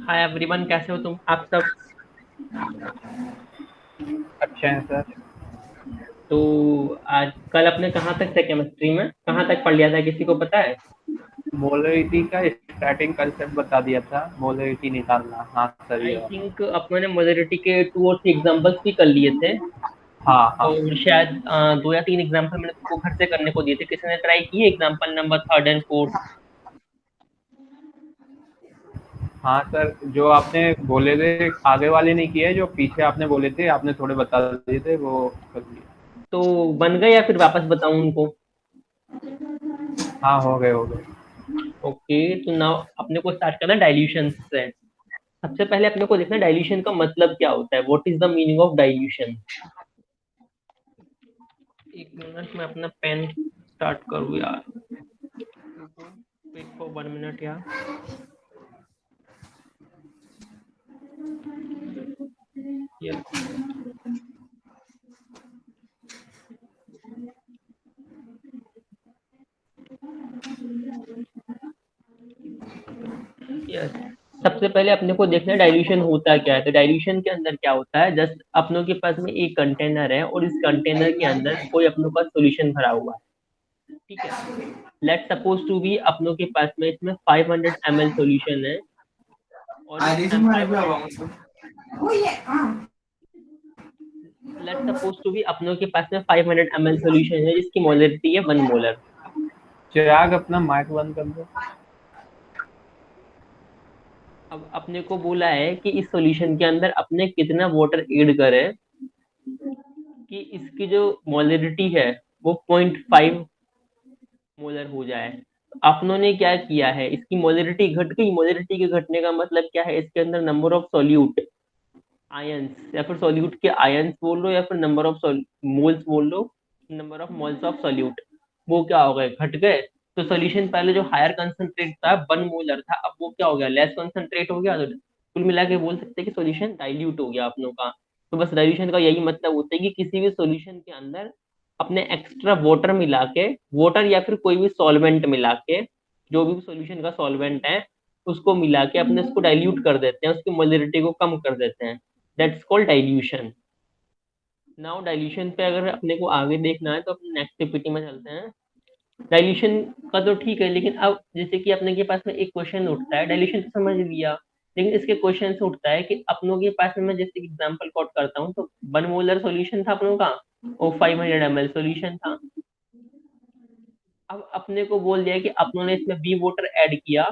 Hi everyone, कैसे हो तुम आप सब। अच्छे हैं सर। तो आज कल अपने कहाँ तक थे केमिस्ट्री में, कहाँ तक पढ़ लिया था, किसी को पता है? मोलरिटी का स्टार्टिंग कंसेप्ट बता दिया था, मोलरिटी निकालना। हाँ सर, ये आई वाला। थिंक अपने मोलरिटी के 2 और 3 एग्जांपल्स भी कर लिए थे। हाँ हाँ। और शायद 2 या 3 एग्जाम्पल मैंने तुमको घर से करने को दिए थे। किसी ने ट्राई किए example number 3rd and 4th? हाँ सर, जो आपने बोले थे आगे वाले नहीं किए, जो पीछे आपने बोले थे, आपने थोड़े बता दिए थे, वो कर लिए। तो बन गए या फिर वापस बताऊं उनको? हाँ, हो गए हो गए। ओके, तो नाउ अपने को स्टार्ट करना डाइल्यूशन से। सबसे पहले अपने को देखना डाइल्यूशन का मतलब क्या होता है। What is the meaning of dilution? एक मिनट में अपना पेन स्टार्ट करूँ यार। वेट फॉर 1 मिनट यार। यस। यस। सबसे पहले अपने को देखना है डाइल्यूशन होता क्या है। तो डाइल्यूशन के अंदर क्या होता है, जस्ट अपनों के पास में एक कंटेनर है और इस कंटेनर के अंदर कोई अपनों का सॉल्यूशन भरा हुआ है। ठीक है। लेट सपोज टू बी अपनों के पास में इसमें 500 ml सॉल्यूशन है। और इस 500 लेट सपोज टू बी अपनों के पास में 500 ml सॉल्यूशन है जिसकी मोलरिटी है 1 मोलर। चिराग, अपना माइक बंद कर दो। अब अपने को बोला है कि इस सॉल्यूशन के अंदर अपने कितना वाटर ऐड करें कि इसकी जो मोलरिटी है वो 0.5 मोलर हो जाए। अपनों ने क्या किया है, इसकी मोलरिटी घट गई। मोलरिटी के घटने का मतलब क्या है, इसके अंदर नंबर ऑफ सॉल्यूट आयंस या फिर सॉल्यूट के आयंस बोल लो या फिर नंबर ऑफ मोल्स बोल लो, number of moles of solute, वो क्या हो गए, घट गए। तो सॉल्यूशन पहले जो हायर कंसंट्रेट था 1 मोलर था, अब वो क्या हो गया, लेस कंसंट्रेट हो गया। तो कुल मिला के बोल सकते हैं कि सॉल्यूशन डाइल्यूट हो गया अपनों का। तो बस डाइल्यूशन का यही मतलब होता है कि किसी भी सॉल्यूशन के अंदर अपने एक्स्ट्रा वाटर मिला के, वाटर या फिर कोई भी सॉल्वेंट मिला के, जो भी सॉल्यूशन का सॉल्वेंट है उसको मिला के अपने उसको डाइल्यूट कर देते हैं, उसकी मोलरिटी को कम कर देते हैं। That's called dilution. Now dilution पे अगर अपने को आगे देखना है तो अपने नेक्स्ट पीपीटी में चलते हैं। डाइल्यूशन का तो ठीक है, लेकिन अब जैसे कि अपने के पास में एक क्वेश्चन उठता है, डाइल्यूशन तो समझ लिया, लेकिन इसके क्वेश्चन से उठता है कि अपनों के पास में मैं जैसे एग्जांपल कोट करता हूँ, तो 1 मोलर सॉल्यूशन था अपनों का और 500 ml सॉल्यूशन था। अब अपने को बोल दिया कि अपनों ने इसमें बी वाटर ऐड किया,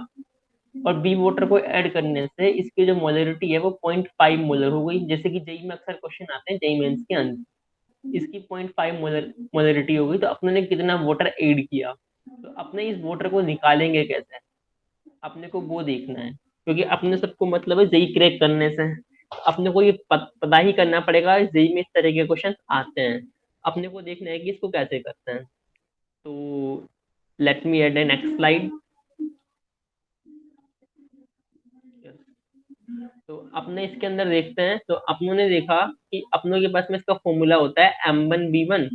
और बी वाटर को ऐड करने से इसकी जो मोलरिटी है वो 0.5 मोलर हो गई। जैसे कि जेई में अक्सर क्वेश्चन आते हैं, जेई मेंस के अंदर इसकी 0.5 मोलरिटी हो गई। तो अपने ने कितना वाटर ऐड किया, तो अपने इस वाटर को निकालेंगे कैसे, अपने को वो देखना है। क्योंकि अपने सबको मतलब है जेई क्रैक करने से, अपने को ये पता ही करना पड़ेगा जेई में इस तरह के क्वेश्चन आते हैं। अपने को देखना है कि इसको कैसे करते हैं। तो late me add A next slide. तो अपने इसके अंदर देखते हैं, तो अपनों ने देखा कि अपनों के पास में इसका फॉर्मूला होता है M1V1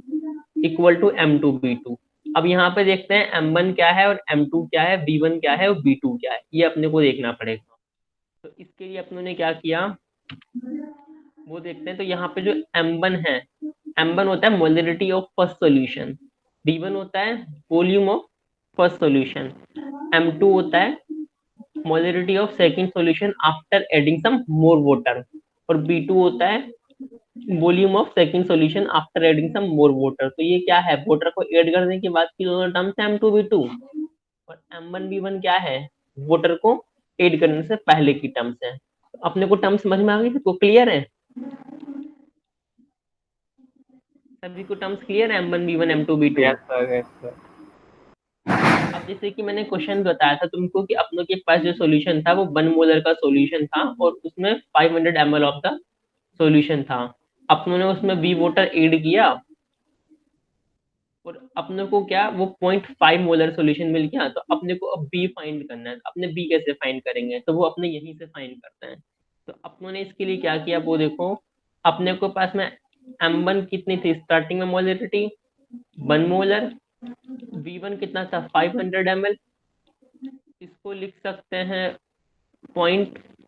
इक्वल टू M2V2। अब यहाँ पे देखते हैं M1 क्या है और M2 क्या है, V1 क्या है और V2 क्या है, ये अपने को देखना पड़ेगा। तो इसके लिए अपनों ने क्या किया, वो देखते हैं। तो यहाँ पे जो M1 है, M1 होता है molarity of first solution, V1 होता है volume of first solution, M2 होता है molarity of second solution after adding some more water, और B2 होता है volume of second solution after adding some more water. तो ये क्या है, वाटर को ऐड करने के बाद की दोनों टर्म्स है M2V2, और M1V1 क्या है, वाटर को ऐड करने से पहले की टर्म्स है। तो अपने को टर्म्स समझ में आ गई, तो क्लियर है, सभी को टर्म्स क्लियर है, M1V1 M2V2। Yes sir, yes sir. अब जैसे कि मैंने क्वेश्चन बताया था तुमको कि अपनों के पास जो सॉल्यूशन था वो 1 मोलर का सॉल्यूशन था और उसमें 500 ml ऑफ द सॉल्यूशन था। अपनों ने उसमें बी वाटर ऐड किया और अपने को क्या वो 0.5 मोलर सॉल्यूशन मिल गया। तो अपने को अब बी फाइंड करना है। अपने बी कैसे फाइंड करेंगे, तो वो अपने यहीं से फाइंड करते हैं। तो अपनों ने इसके लिए क्या किया, वो देखो। अपने को पास में M1 कितनी थी स्टार्टिंग में मोलरिटी, 1 मोलर। V1 कितना था, 500 ml। इसको लिख सकते हैं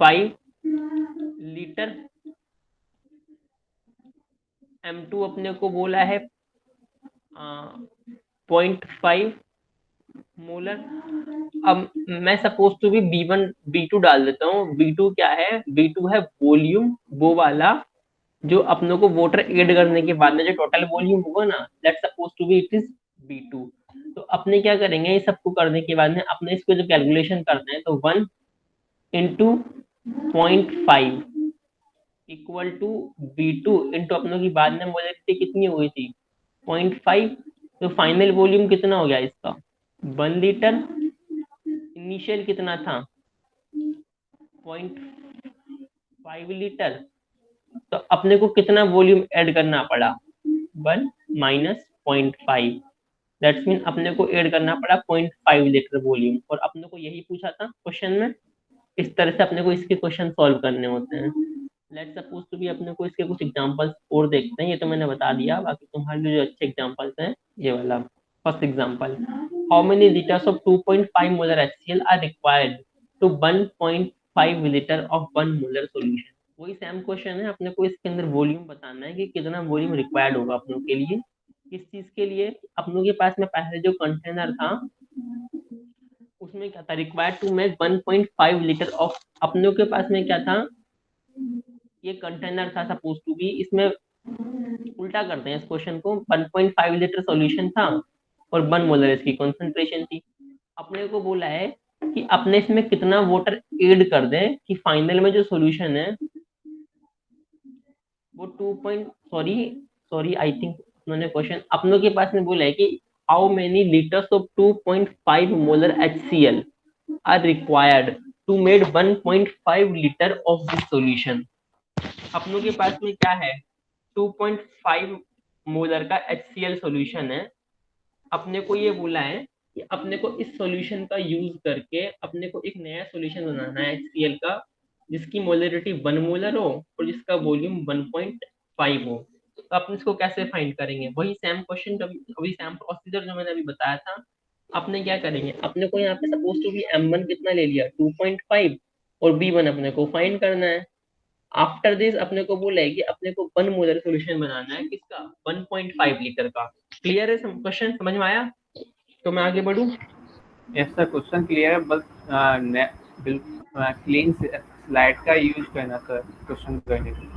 लीटर, M2 अपने को बोला है 0.5 मोलर। अब मैं सपोज टू भी B1 B2 डाल देता हूँ। B2 क्या है? B2 है वॉल्यूम, वो वाला जो अपनों को वाटर ऐड करने के बाद में जो टोटल वॉल्यूम होगा ना, let's suppose to be it is B2। तो अपने क्या करेंगे, ये सबको करने के बाद में अपने इसको जो कैलकुलेशन करते हैं, तो 1 into 0.5 equal to B2 into अपनों की बाद में मोलरिटी कितनी हुई थी? 0.5। तो फाइनल वॉल्यूम कितना हो गया इसका? 1 लीटर। इनिशियल कितना था? 0.5 लीटर। तो अपने को कितना वॉल्यूम ऐड करना पड़ा? 1 माइनस 0.5। दैट्स मीन अपने को ऐड करना पड़ा 0.5 लीटर वॉल्यूम। और अपने को यही पूछा था क्वेश्चन में। इस तरह से अपने को इसके क्वेश्चन सॉल्व करने होते हैं। लेट्स सपोज टू भी अपने को इसके कुछ एग्जांपल्स और देखते हैं। ये तो मैंने बता दिया, बाकी तुम्हारे लिए जो अच्छे एग्जांपल्स हैं, ये वाला first example, how many litres of 2.5 molar HCl are required to 1.5 litre of 1 molar solution. वही सेम क्वेश्चन है, अपने को इसके अंदर वॉल्यूम बताना है कि कितना वॉल्यूम रिक्वायर्ड होगा अपनों के लिए। किस चीज के लिए? अपनों के पास में पहले जो कंटेनर था उसमें क्या था? Required to make 1.5 litre of, अपनों के पास में क्या था? ये कंटेनर था सपोज टू बी, इसमें उल्टा करते हैं इस क्वेश्चन को, 1.5 लीटर सॉल्यूशन था और 1 मोलर इसकी कॉन्सेंट्रेशन थी। अपने को बोला है कि अपने इसमें कितना वाटर ऐड कर दें कि फाइनल में जो सॉल्यूशन है वो 2 point sorry sorry I think उन्होंने क्वेश्चन अपनों के पास में बोला है कि how many litres of 2.5 molar HCl are required to made 1.5 litre of this solution. अपनों के पास में क्या है? 2.5 मोलर का HCl सॉल्यूशन है। अपने को ये बोला है कि अपने को इस सॉल्यूशन का यूज करके अपने को एक नया सॉल्यूशन बनाना है HCl का, जिसकी मोलरिटी 1 मोलर हो और जिसका वॉल्यूम 1.5 हो। तो अपन इसको कैसे फाइंड करेंगे? वही सेम क्वेश्चन, अभी सेम प्रोसीजर जो मैंने अभी बताया था। अपने क्या करेंगे, अपने को यहाँ पे सपोज टू भी M1 कितना ले लिया? 2.5, और B1 अपने को फाइंड करना है। आफ्टर दिस अपने को बोला है कि अपने को 1 मोलर सॉल्यूशन बनाना है, किसका? 1.5 लीटर का। क्लियर है? क्वेश्चन समझ में आया? तो मैं आगे बढ़ूं? यस सर, क्वेश्चन क्लियर है, बस बिल्कुल क्लीन स्लाइड का यूज करना सर क्वेश्चन करने के लिए।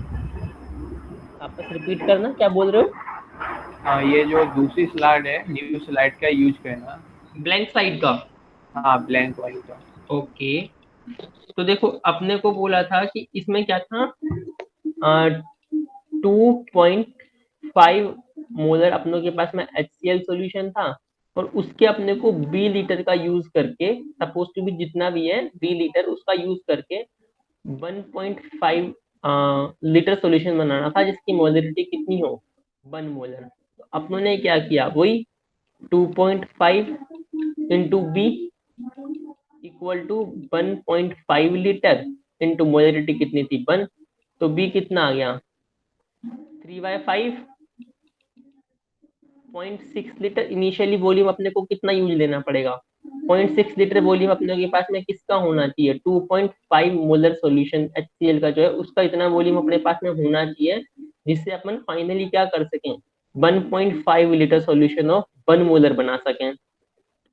वापस रिपीट करना, क्या बोल रहे हो? ये जो दूसरी स्लाइड है, न्यू स्लाइड का यूज करना। ब्लैंक साइड का? हाँ, ब्लैंक वाली का। ओके। तो देखो अपने को बोला था कि इसमें क्या था, 2.5 मोलर अपनों के पास में HCl सॉल्यूशन था, और उसके अपने को B लीटर का यूज करके, सपोज टू भी जितना भी है B लीटर, उसका यूज करके 1.5 लीटर सॉल्यूशन बनाना था, जिसकी मोलरिटी कितनी हो? 1 मोलर। तो अपनों ने क्या किया, वही 2.5 into B equal to 1.5 litre into molarity कितनी थी? 1। तो B कितना आ गया? 3/5, 0.6 लीटर। इनिशियली वॉल्यूम अपने को कितना यूज लेना पड़ेगा? 0.6 लीटर वॉल्यूम अपने के पास में किसका होना चाहिए? 2.5 मोलर सॉल्यूशन HCl का जो है, उसका इतना वॉल्यूम अपने पास में होना चाहिए, जिससे अपन फाइनली क्या कर सकें? 1.5 लीटर सॉल्यूशन ऑफ 1 मोलर बना सकें।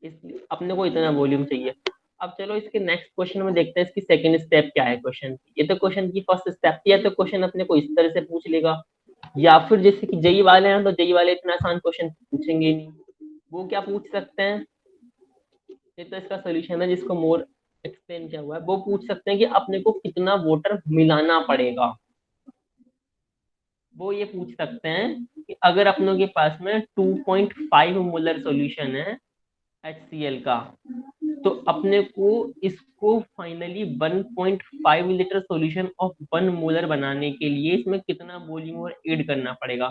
इसलिए अपने को इतना वॉल्यूम चाहिए। अब चलो इसके नेक्स्ट क्वेश्चन में देखते हैं इसकी सेकंड स्टेप क्या है क्वेश्चन। ये तो क्वेश्चन की फर्स्ट स्टेप थी, या तो क्वेश्चन अपने को इस तरह से पूछ लेगा, या फिर जैसे कि जेई वाले हैं तो जेई वाले इतना आसान क्वेश्चन पूछेंगे ही नहीं। वो क्या पूछ सकते हैं, ये तो इसका सोल्यूशन है जिसको मोर एक्सप्लेन किया हुआ है। वो पूछ सकते हैं कि अपने को कितना वाटर मिलाना पड़ेगा। वो ये पूछ सकते हैं कि अगर अपनों के पास में 2.5 मोलर सॉल्यूशन है HCl का, तो अपने को इसको finally 1.5 litre solution of 1 molar बनाने के लिए इसमें कितना वॉल्यूम और ऐड करना पड़ेगा।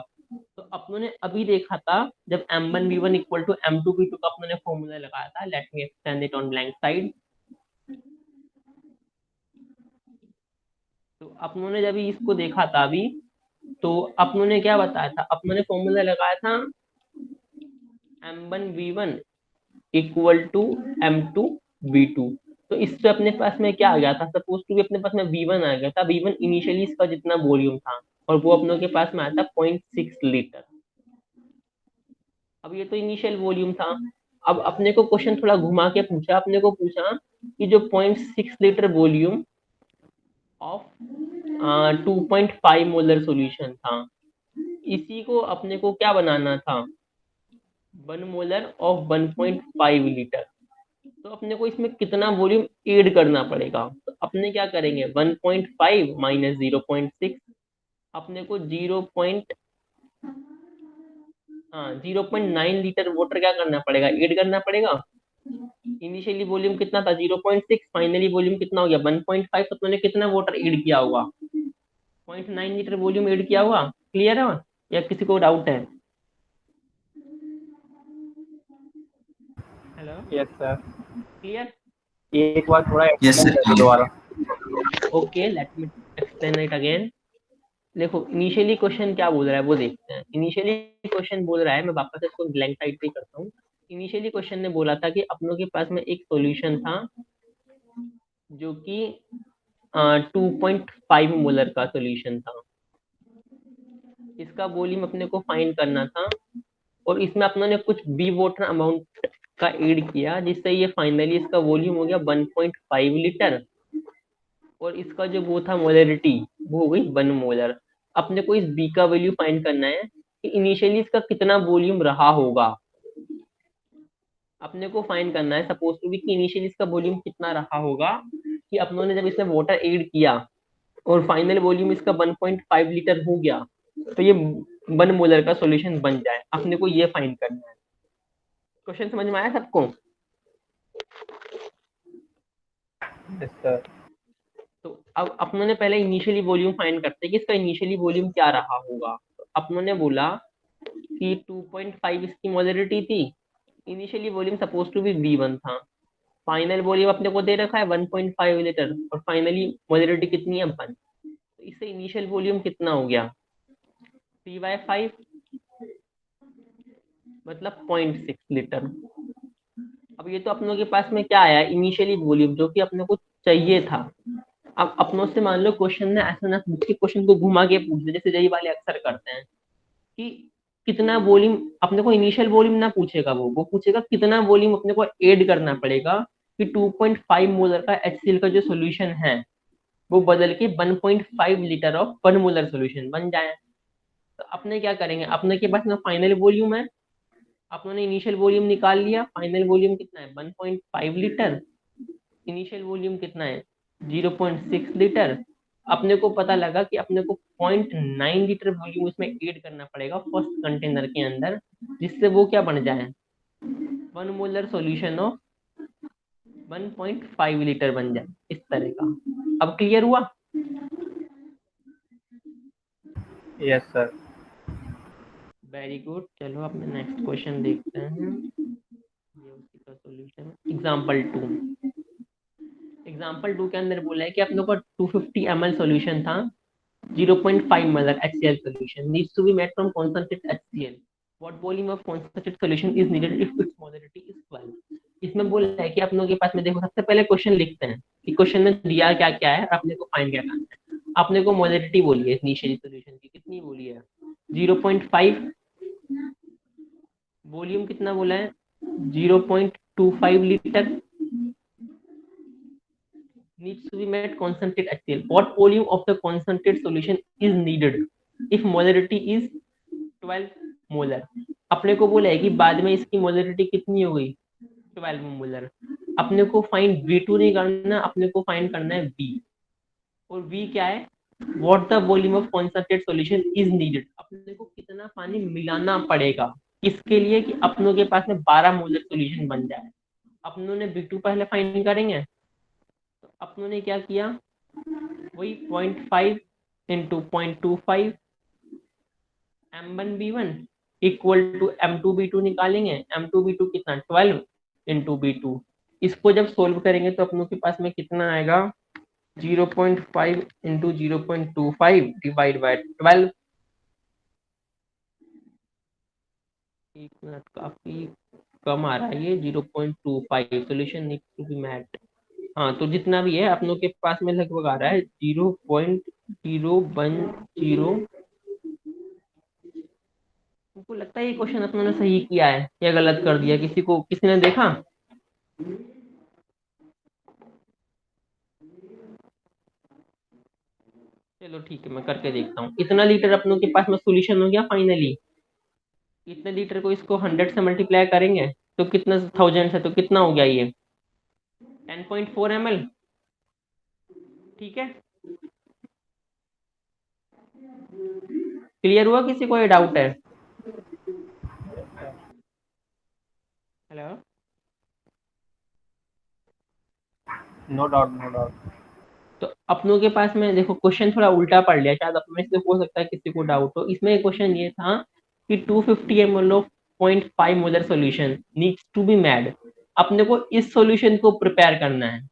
तो अपनों ने अभी देखा था जब M1V1 इक्वल टू M2V2 का अपनों ने फॉर्मूला लगाया था। Let me extend it on blank side. तो अपनों ने जब इसको देखा था अभी, तो अपनों ने क्या बताया था? अपनों ने फॉर्मूला लगाया था M1V1 इक्वल टू M2V2। तो इससे अपने पास में क्या आ गया था, सपोज टू भी अपने पास में V1 आ गया था। V1 इनिशियली इसका जितना वॉल्यूम था और वो अपनों के पास में आया था 0.6 लीटर। अब ये तो इनिशियल वॉल्यूम था। अब अपने को क्वेश्चन थोड़ा घुमा के पूछा, अपने को पूछा कि जो 0.6 litre volume of 2.5 molar solution था, इसी को अपने को क्या बनाना था, 1 मोलर ऑफ 1.5 लीटर। तो अपने को इसमें कितना वॉल्यूम ऐड करना पड़ेगा, तो अपने क्या करेंगे, 1.5 माइनस 0.6, अपने को 0.9 लीटर वाटर क्या करना पड़ेगा, ऐड करना पड़ेगा। इनिशियली वॉल्यूम कितना था 0.6, फाइनली वॉल्यूम कितना हो गया 1.5, तो तुमने कितना वाटर ऐड किया होगा, 0.9 लीटर वॉल्यूम ऐड किया हुआ। क्लियर है या किसी को डाउट है? Hello, yes sir. क्लियर? एक बार थोड़ा यस एक्सप्लेन सर, कर दो दोबारा। Okay, let me explain it again. देखो इनिशियली क्वेश्चन क्या बोल रहा है वो देखते हैं। इनिशियली क्वेश्चन बोल रहा है, मैं वापस इसको ब्लैंक टाइप पे करता हूँ। इनिशियली क्वेश्चन ने बोला था कि अपनों के पास में एक सॉल्यूशन था जो कि 2.5 मोलर का सॉल्यूशन था। इसका वॉल्यूम अपने को फाइंड करना था और इसमें अपनों ने कुछ बी वाटर अमाउंट का ऐड किया, जिससे ये फाइनली इसका वॉल्यूम हो गया 1.5 लीटर। और इसका जो वो था मोलरिटी, वो हो गई 1 मोलर। अपने को इस बी का वैल्यू फाइंड करना है कि इनिशियली इसका कितना वॉल्यूम रहा होगा। अपने को फाइंड करना है सपोज टू बी कि इनिशियली इसका वॉल्यूम कितना रहा होगा, कि अपनों ने जब इसमें वाटर ऐड किया और फाइनल वॉल्यूम इसका 1.5 लीटर हो गया, तो ये 1 मोलर का सॉल्यूशन बन जाए। अपने को ये फाइंड करना है। क्वेश्चन समझ में आया सबको? Yes sir. तो अब अपनों ने पहले इनिशियली वॉल्यूम फाइंड करते हैं कि इसका इनिशियली वॉल्यूम क्या रहा होगा। तो अपनों ने बोला कि 2.5 इसकी मोलरिटी थी, initially volume suppose to be V1 था, फाइनल वॉल्यूम अपने को दे रखा है 1.5 लीटर और फाइनली मोलरिटी कितनी है 1। तो इससे इनिशियल वॉल्यूम कितना हो गया 3/5, मतलब 0.6 लीटर। अब ये तो अपनों के पास में क्या आया, इनिशियली वॉल्यूम जो कि अपने को चाहिए था। अब अपनों से मान लो क्वेश्चन ने ऐसा ना पूछ के क्वेश्चन को घुमा के पूछ दे, जैसे यही वाले अक्सर करते हैं कि कितना वॉल्यूम, अपने को इनिशियल वॉल्यूम ना पूछेगा, वो पूछेगा कितना वॉल्यूम अपने को ऐड करना पड़ेगा कि 2.5 मोलर का HCl का जो सॉल्यूशन है वो बदल के 1.5 लीटर ऑफ 1 मोलर सॉल्यूशन बन जाए। तो अपने क्या करेंगे, अपने के पास ना फाइनल वॉल्यूम है, अपनों ने इनिशियल वॉल्यूम निकाल लिया। फाइनल वॉल्यूम कितना है 1.5 लीटर, इनिशियल वॉल्यूम कितना है 0.6 लीटर। अपने को पता लगा कि अपने को 0.9 लीटर वॉल्यूम उसमें ऐड करना पड़ेगा फर्स्ट कंटेनर के अंदर, जिससे वो क्या बन जाए 1 मोलर सॉल्यूशन ऑफ 1.5 लीटर बन जाए, इस तरह का। अब क्लियर हुआ? Yes sir. Very good. चलो अब नेक्स्ट क्वेश्चन देखते हैं। ये उसी का सॉल्यूशन है, एग्जाम्पल 2 के अंदर बोला है कि अपने को 250 ml सॉल्यूशन था, 0.5 molar HCl solution needs to be made from concentrate HCl. What volume of concentrate solution is needed if its molarity is 12? इसमें बोला है कि अपनों के पास में देखो, सबसे पहले क्वेश्चन लिखते हैं कि क्वेश्चन में दिया क्या क्या है, अपने को फाइंड क्या करना है। अपने को मोलरिटी बोली है इनिशियली सॉल्यूशन की, कितनी बोली है 0.5, वॉल्यूम कितना बोला है 0.25 litre, needs to be made concentrate HCl. What volume of the concentrate solution is needed if molarity is 12 molar. अपने को बोला है कि बाद में इसकी मोलरिटी कितनी हो गई 12 मोलर। अपने को फाइंड V2 नहीं करना, अपने को फाइंड करना है V। और V क्या है, what the volume of concentrate solution is needed, अपने को कितना पानी मिलाना पड़ेगा इसके लिए कि अपनों के पास में 12 मोलर सॉल्यूशन बन जाए। अपनों ने V2 पहले फाइंड करेंगे। तो अपनों ने क्या किया, वही 0.5 into 0.25 M1V1 equal to M2V2 निकालेंगे। M2V2 कितना 12 इंटू B2। इसको जब सोल्व करेंगे तो अपनों के पास में कितना आएगा 0.5 इंटू 0.25 डिवाइड बाय 12। एक मिनट, काफी कम आ रहा है ये 0.25, solution needs to be made. हाँ, तो जितना भी है अपनों के पास में लगभग आ रहा है 0.010। मुझको लगता है ये क्वेश्चन अपनों ने सही किया है या गलत कर दिया, किसी ने देखा? चलो ठीक है, मैं करके देखता हूँ। इतना लीटर अपनों के पास में सोल्यूशन हो गया फाइनली। इतने लीटर को इसको 100 से मल्टीप्लाई करेंगे तो कितना, 1000 से तो कितना हो गया ये 10.4 ml। ठीक है, क्लियर हुआ? किसी को ये डाउट है? Hello? No doubt, no doubt. तो अपनों के पास में देखो, क्वेश्चन थोड़ा उल्टा पढ़ लिया शायद अपने से, हो सकता है किसी को डाउट हो इसमें। क्वेश्चन ये था कि 250 ml of 0.5 molar solution needs to be made. अपने को इस सॉल्यूशन को प्रिपेयर करना है।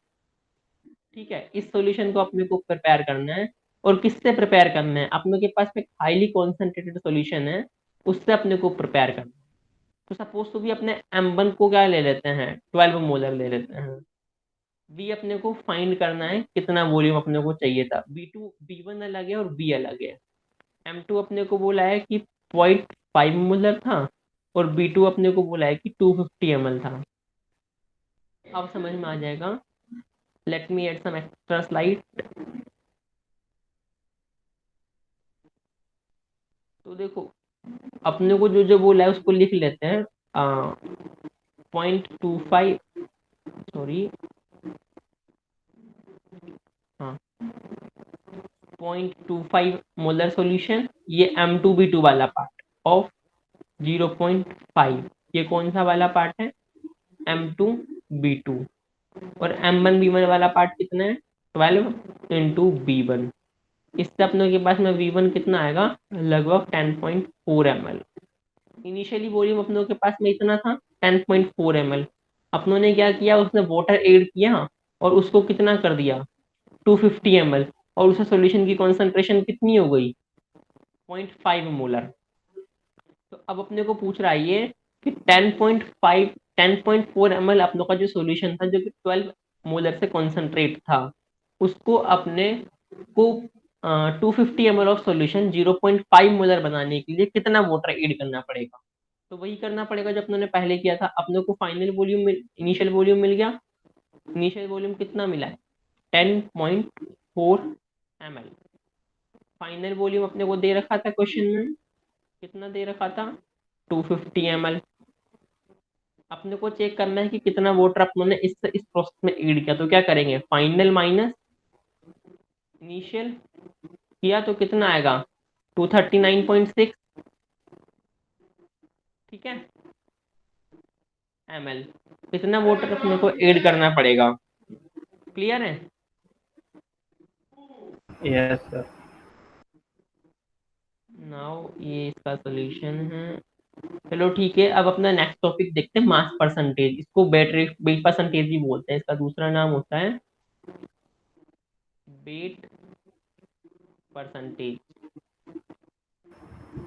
ठीक है, इस सॉल्यूशन को अपने को प्रिपेयर करना है। और किससे प्रिपेयर करना है? अपने के पास में हाईली कॉन्सेंट्रेटेड सॉल्यूशन है, उससे अपने को प्रिपेयर करना है। तो सपोज तो भी अपने M1 को क्या ले लेते हैं, 12 मोलर ले लेते हैं। बी अपने को फाइंड करना है कितना वॉल्यूम अपने को चाहिए था। B1 अलग है और बी अलग है। M2 अपने को बोला है कि 0.5 मोलर था, और B2 अपने को बोला है कि 250 ml था। अब समझ में आ जाएगा। Let me add some extra slide. तो देखो, अपने को जो जो बोला है उसको लिख लेते हैं। 0.25, सॉरी, हाँ, 0.25 मोलर सॉल्यूशन, ये M2B2 वाला पार्ट ऑफ 0.5। ये कौन सा वाला पार्ट है? M2B2। और M1B1 वाला पार्ट कितना है? 12 इंटू B1। इससे अपनों के पास में V1 कितना आएगा? लगभग 10.4 ml। इनिशियली वॉल्यूम अपनों के पास में इतना था, 10.4 ml। अपनों ने क्या किया, उसने वाटर ऐड किया और उसको कितना कर दिया, 250 ml। और उससे सॉल्यूशन की कॉन्सेंट्रेशन कितनी हो गई, 0.5 मोलर। तो अब अपने को पूछ रहा है ये कि 10.4 ml अपनों का जो सॉल्यूशन था, जो कि 12 मोलर से कॉन्सेंट्रेट था, उसको अपने को 250 ml ऑफ सॉल्यूशन 0.5 मोलर बनाने के लिए कितना वाटर ऐड करना पड़ेगा। तो वही करना पड़ेगा जो अपनों ने पहले किया था। अपने को फाइनल वॉल्यूम, इनिशियल वॉल्यूम मिल गया। इनिशियल वॉल्यूम कितना मिला है, 10.4 ml। फाइनल वॉल्यूम अपने को दे रखा था क्वेश्चन में, कितना दे रखा था, 250 ml। अपने को चेक करना है कि कितना वाटर अपनों ने इस प्रोसेस में ऐड किया। तो क्या करेंगे, फाइनल माइनस इनिशियल किया तो कितना आएगा, 239.6। ठीक है, ml। कितना वाटर अपने को ऐड करना पड़ेगा। क्लियर है? Yes sir. नाउ ये इसका सॉल्यूशन है। चलो ठीक है, अब अपना नेक्स्ट टॉपिक देखते हैं, मास परसेंटेज। इसको बैटरी वेट परसेंटेज भी बोलते हैं, इसका दूसरा नाम होता है wait percentage.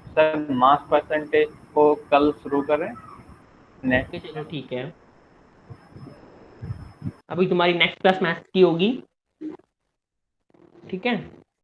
Sir mass percentage को कल शुरू करें। ओके चलो ठीक है। अभी तुम्हारी नेक्स्ट क्लास मैथ्स की होगी। ठीक है।